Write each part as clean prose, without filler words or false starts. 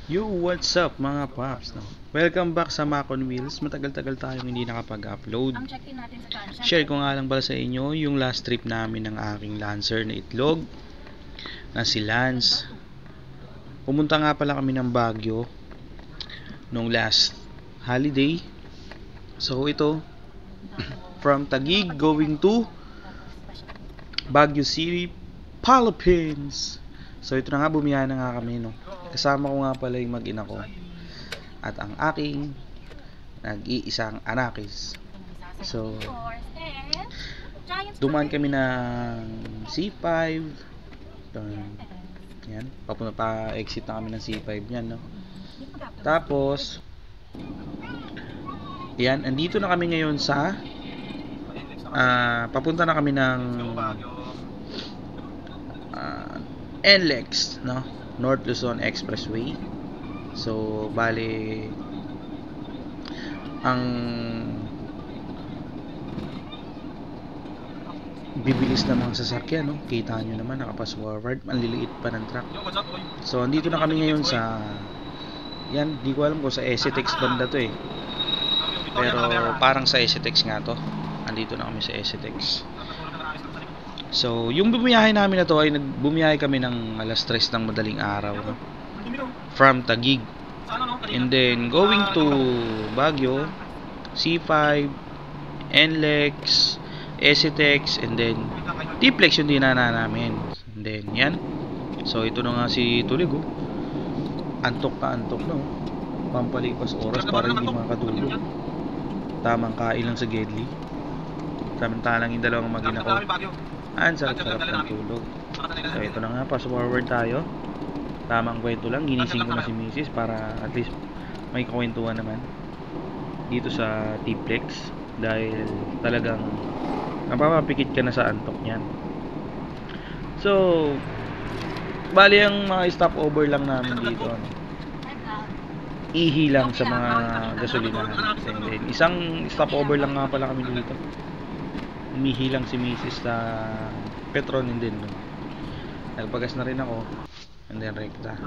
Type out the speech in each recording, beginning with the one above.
Yo, what's up mga paps? No? Welcome back sa Macon Wheels. Matagal-tagal tayong hindi nakapag-upload. Ang check-in natin sa Kansha. Share ko nga lang pala sa inyo yung last trip namin ng aking Lancer na itlog na si Lance. Pumunta nga pala kami ng Baguio nung last holiday. So ito, from Taguig going to Baguio City, Philippines. So ito na nga, bumiyahe na nga kami, no. Kasama ko nga pala yung mag-ina ko at ang aking nag-iisang anakis. So dumaan kami ng C5. Yan, papunta pa, exit na kami ng C5 yan, no. Tapos yan, andito na kami ngayon sa papunta na kami ng NLEX, no? North Luzon Expressway. So, bale ang bibilis na mga sasakyan, no? Kita nyo naman, nakapas-forward. Ang liliit pa ng truck. So, andito na kami ngayon sa yan, di ko alam kung sa STX banda to eh. Pero parang sa STX nga to. Andito na kami sa STX. So, yung bumiyahe namin na to ay bumiyahe kami ng alas 3 ng madaling araw, no? From Taguig. And then going to Baguio, C5, NLEX, STX, and then T-Flex yung dinana namin. And then yan. So, ito na nga si Tulig, oh. Antok na antok, no? Pampalipas oras para hindi makatulog. Tamang kain lang sa Gedli. Samantalang yung dalawang mag-ina ko, ang sarap-sarap ng tulog. So ito na nga, pass forward tayo. Tamang kwento lang, ginising ko na si Mrs. para at least may kwentuhan naman dito sa T-Flex. Dahil talagang napapapikit ka na sa antok niyan. So bali ang mga stopover lang namin dito, ano, ihi lang sa mga gasolinahan. And then, isang stopover lang nga pala kami dito. Umihi lang si Mrs. sa Petron, and then nagpagas na rin ako, and then rekta.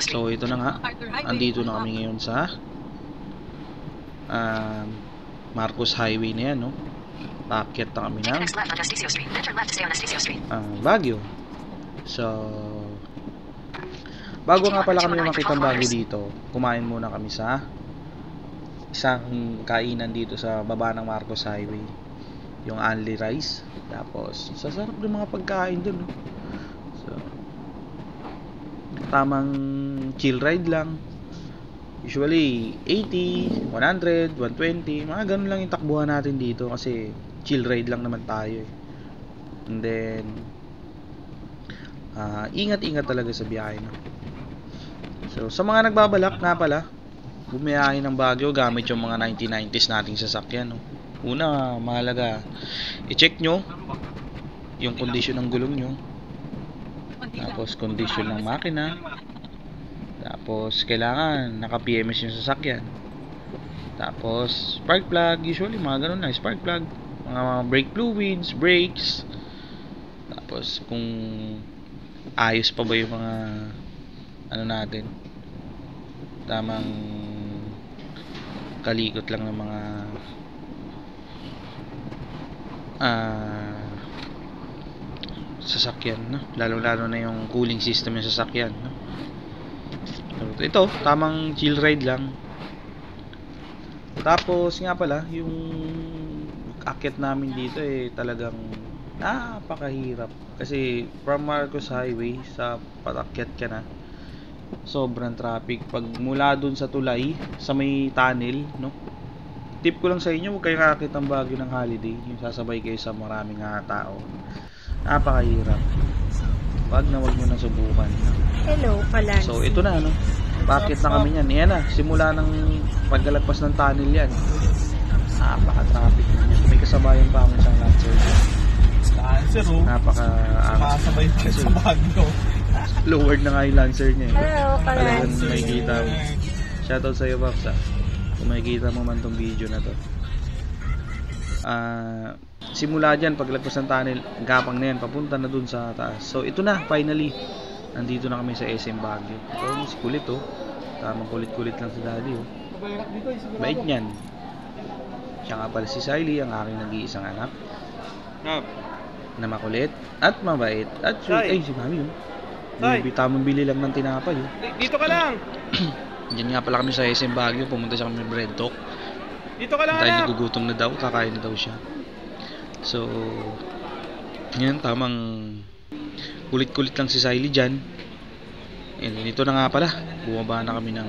So ito na nga, andito na kami ngayon sa Marcos Highway na yan, no? Paakyat na kami ng Baguio. So bago nga pala kami makita ang Baguio dito, kumain muna kami sa isang kainan dito sa baba ng Marcos Highway, yung Only Rice. Tapos sasarap ng mga pagkain dun, no? So tamang chill ride lang, usually 80, 100, 120, mga ganun lang yung takbuhan natin dito kasi chill ride lang naman tayo eh. And then ingat-ingat talaga sa biyahe, no? So sa mga nagbabalak nga pala bumiyahe ng Baguio gamit yung mga 1990s nating sasakyan, no? Una, mahalaga i-check nyo yung kondisyon ng gulong nyo, tapos kondisyon ng makina, tapos kailangan naka-PMS yung sasakyan, tapos spark plug, usually mga ganun na, spark plug, mga brake fluids, brakes, tapos kung ayos pa ba yung mga ano natin, tamang kalikot lang ng mga sasakyan, no? Lalo na yung cooling system ng sasakyan, no? So, ito, tamang chill ride lang. Tapos nga pala, yung akyat namin dito eh talagang napakahirap kasi from Marcos Highway sa patakyat ka na, sobrang traffic. Pag mula dun sa tulay sa may tunnel, no? Tip ko lang sa inyo, huwag kayong kakakit ng Baguio ng holiday, yung sasabay kayo sa maraming tao. Napakahirap. Wag nyo na subukan. Hello, pala. So ito na, no? Bakit na kami yan? Yan na, simula ng pagkalagpas ng tunnel yan. Napaka-traffic. May kasabayan pa akong isang Lancer. Lancer, oh. Napaka-sabay kasi sa Baguio. lowered na nga yung Lancer niya. Hello, pala. Talagang makikita mo. Shoutout sa'yo, Paps, kung makikita mo man tong video na to. Simula dyan, paglagpas ng tunnel, gapang na yan, papunta na dun sa taas. So ito na, finally, Nandito na kami sa SM Baguio. Ito, si kulit oh. Tamang kulit-kulit lang si daddy oh. Bait niyan. Siya nga pala si Siley, ang aking nag-iisang anak. Na makulit at mabait at sweet. Ay, si mami oh. Tamang bili lang ng tinapay oh. Dito ka lang! Diyan nga pala kami sa SM Baguio. Pumunta siya kami bread talk. Dito ka lang, Dahil anak! nagugutom na daw, kakain na daw siya. So, yan, tamang kulit-kulit lang si Siley dyan. And ito na nga pala, bumaba na kami ng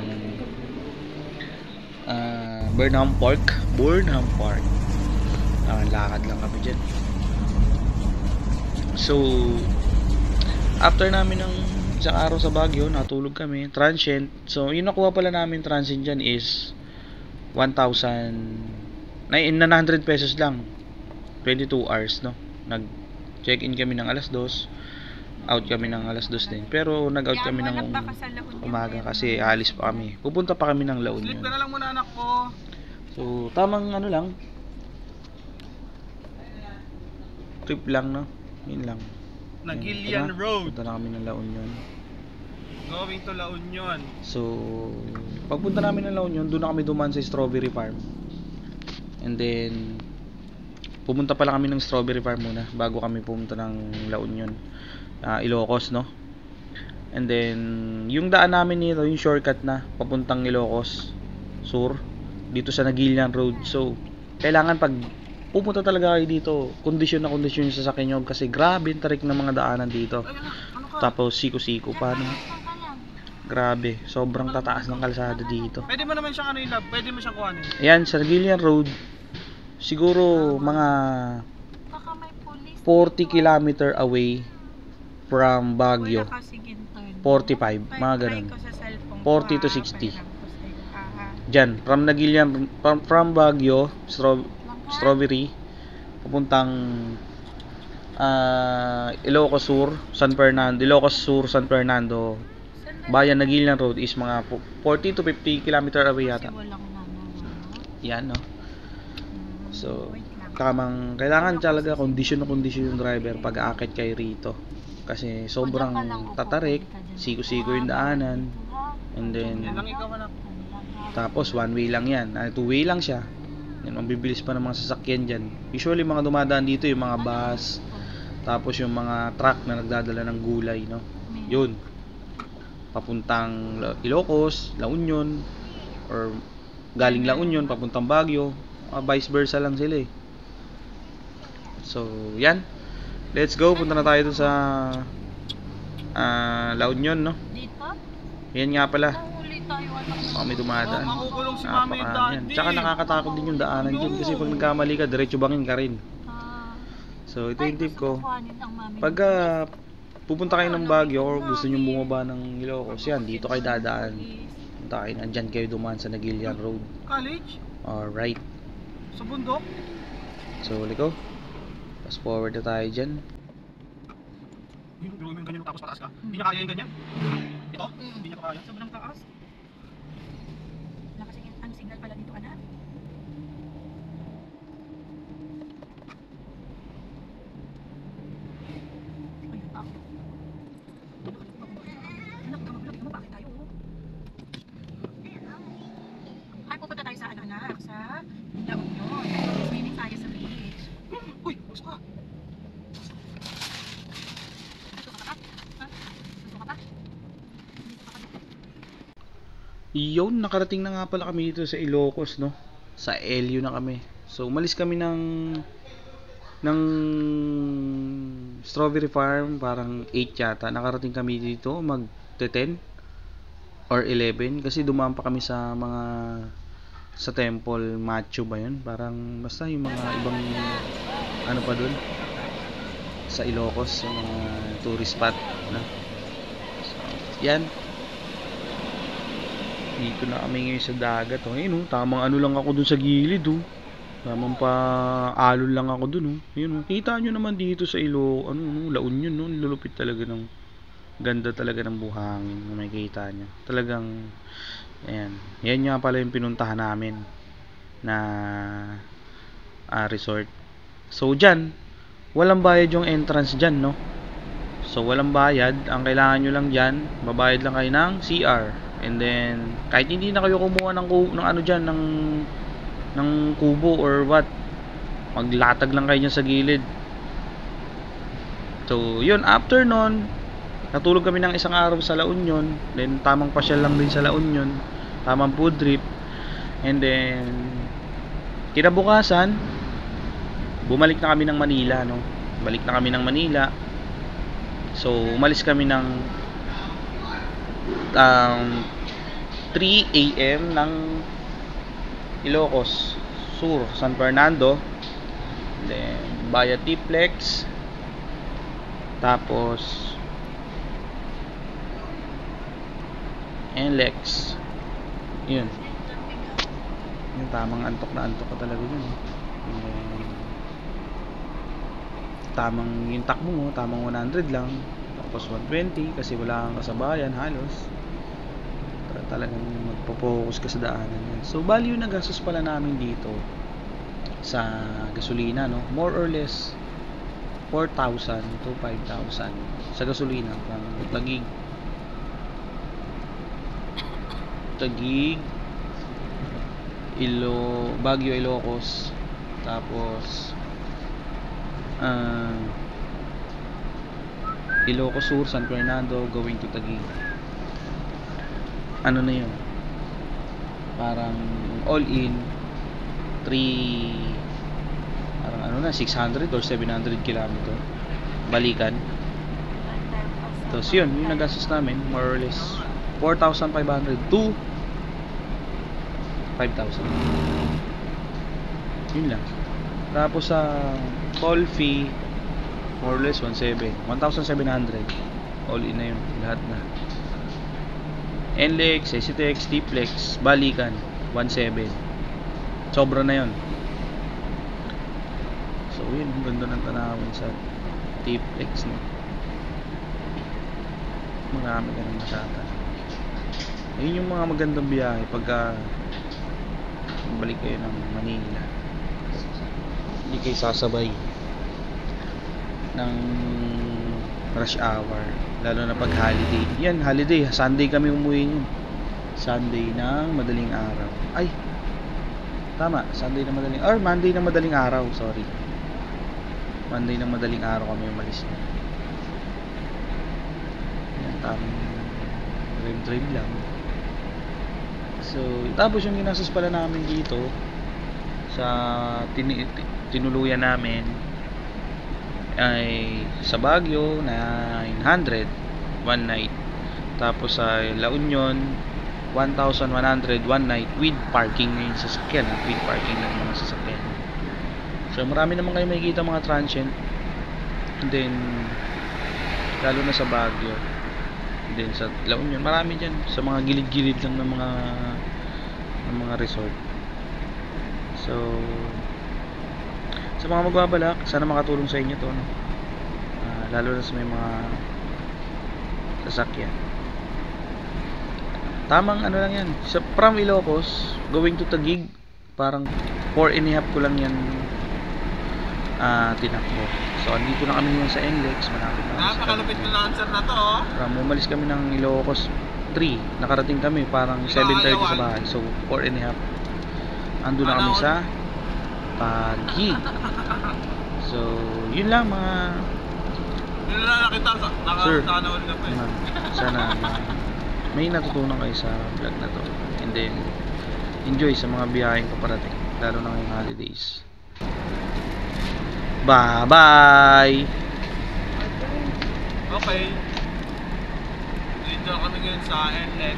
Burnham Park. Lakad lang kami dyan. So, after namin ng isang araw sa Baguio, natulog kami, transient. So, yung nakuha pala namin transient dyan is 1,900 pesos lang. 22 hours, no? Nag-check-in kami ng alas 2, out kami ng alas 2 din. Pero nag-out kami ng umaga kasi alis pa kami. Pupunta pa kami ng La Union. Sleep ka na lang muna, anak ko. So, tamang ano lang. Trip lang, no? Yun lang. Nagilian Tara, Road. punta na kami ng La Union. Going to La Union. So, pagpunta namin ng La Union, doon na kami dumaan sa Strawberry Farm. And then, pumunta pala kami ng Strawberry Farm muna bago kami pumunta ng La Union. Ilocos, no? And then, yung daan namin nito, yung shortcut na, papuntang Ilocos Sur, dito sa Nagilian Road. So, kailangan pag pupunta talaga kayo dito, kondisyon na kondisyon yung sasakyan nyo kasi grabe yung tarik ng mga daanan dito. Tapos, siko-siko pa, no? Grabe, sobrang tataas ng kalsada dito. Pwede mo naman siyang ano yung love, pwede mo siyang kuhanin. Ayan, sa Nagilian Road, siguro mga 40 kilometer away from Baguio. 45, mga ganun. 40 to 60. Diyan, from Nagilian, from Baguio, Strawberry, papuntang Ilocos Sur, San Fernando, Bayan Nagilian Road is mga 40 to 50 kilometer away yata. Yan, no? So, kailangan talaga kondisyon na kondisyon yung driver pag aakit kayo rito. Kasi sobrang tatarik, siko-siko yung daanan. And then, Yan lang ikaw, anak. tapos one way lang yan. Two way lang siya. Yan, mabibilis pa ng mga sasakyan dyan. Usually, mga dumadaan dito yung mga bus, tapos yung mga truck na nagdadala ng gulay, no? Yun. Papuntang Ilocos, La Union, or galing La Union, papuntang Baguio. Vice versa lang sila eh. So, yan. Let's go. Punta na tayo dun sa La Union, no? Dito? Yan nga pala. Nahuli tayo. Kami dumadaan. Makukulong si mami and daddy. Tsaka nakakatakot din yung daanan dyan kasi pag nagkamali ka, diretso bangin ka rin. So, ito yung tip ko. Pag pupunta kayo ng Baguio or gusto nyo bumaba ng Ilocos, yan, dito kayo dadaan. Punta kayo, nandyan kayo dumaan sa Nagilian Road. College? Alright. Sa bundok? So, liko. Fast forward na tayo dyan. Yung gawin mo yung ganyan tapos pataas ka. Hindi niya kaya yung ganyan. Ito? Hindi niya kaya. Sobrang taas. Nakasingin, ang signal pala dito, anak. Ay, ako. Anak, kamagulog mo, bakit tayo? Ay, pupunta tayo sa anak, sa La Union. Swimming tayo sa beach. Uy, gusto ka. Gusto ka pa? Ha? Gusto ka pa? Yun, nakarating na nga pala kami dito sa Ilocos, no? Sa LU na kami. So, umalis kami ng Strawberry Farm, parang 8 yata. Nakarating kami dito, mag-10 or 11. Kasi dumaan pa kami sa mga sa Temple Machu ba yun? Parang basta yung mga ibang ano pa dun sa Ilocos, yung mga tourist spot na. So, yan. Dito na kami ngayon sa dagat. Oh. Ayun, oh, tamang ano lang ako dun sa gilid. Oh. Tamang pa alon lang ako dun. Oh. Ayun, oh. Kita nyo naman dito sa La Union. No? Lulupit talaga ng ganda talaga ng buhangin na makikita nyo. Talagang ayan. Yan nga pala yung pinuntahan namin na resort. So dyan, walang bayad yung entrance dyan, no? So walang bayad, ang kailangan nyo lang dyan, babayad lang kayo ng CR. And then kahit hindi na kayo kumuha ng ano dyan, ng kubo or what, maglatag lang kayo dyan sa gilid. So yun, after nun, natulog kami ng isang araw sa La Union. Then tamang pasyal lang din sa La Union, tamang food trip. And then kinabukasan, bumalik na kami ng Manila, no? Balik na kami ng Manila. So umalis kami ng 3 AM ng Ilocos Sur, San Fernando. Then via T-Flex, tapos NLEX. Yun. Yung tamang antok na antok ka talaga yun. And then, tamang yung takbo mo, tamang 100 lang. Tapos 120 kasi wala kang kasabayan halos. Talagang magpo-focus ka sa daanan yan. So bali yung nagastos pala namin dito sa gasolina, no? More or less 4,000 to 5,000 sa gasolina pang Taguig, Baguio, Ilocos, tapos Ilocos Sur, San Fernando going to Taguig. Ano na yun, parang all in 600 or 700 kilometer balikan. Tapos yun, yung nagastos namin more or less 4,500 to 5,000. Yun lang. Tapos sa toll fee more or less 1,700 all in na yun, lahat na. NLEX, SCTX, T-Flex, balikan 1,700. Sobra na yun. So yun, ang ganda ng tanawin sa T-Flex, no? Marami ka ng masata. Ayun yung mga magandang biyahe pagka balik kayo ng Manila. Hindi kayo sasabay ng rush hour, lalo na pag holiday. Yan, holiday, Sunday kami umuwi yun. Sunday ng madaling araw. Ay, tama, Sunday na madaling, or Monday na madaling araw, sorry. Monday na madaling araw kami umalis na. Yan, tamang drive lang. So, tapos yung ginastos pala namin dito sa tinuluyan namin ay sa Baguio 900 one night. Tapos sa La Union 1,100 one night with parking ngayon sa sasakyan, with parking ng mga sasakyan. So marami naman kayo makikita mga transient. And then lalo na sa Baguio, and then sa La Union marami dyan sa mga gilid-gilid lang ng mga resort. So sa mga magbabalak, sana makatulong sa inyo to, no? Lalo na sa may mga sasakyan. Tamang ano lang yan, sa from Ilocos going to Taguig, parang 4.5 ko lang yan tinakbo. So andito na kami ngayon sa NLEX, malapit na. Napakalupit ng answer na to, oh. Umalis kami ng Ilocos 3, nakarating kami parang 7:30 sa bahay. So 4.5, ando na kami sa Taguig. So yun lang mga nakita sir, nakanood ka pa. sana may natutunan kayo sa vlog na to, and then enjoy sa mga biyaheng paparating, lalo na ngayong holidays. Bye bye. Okay, dito kami ngayon sa NLEX.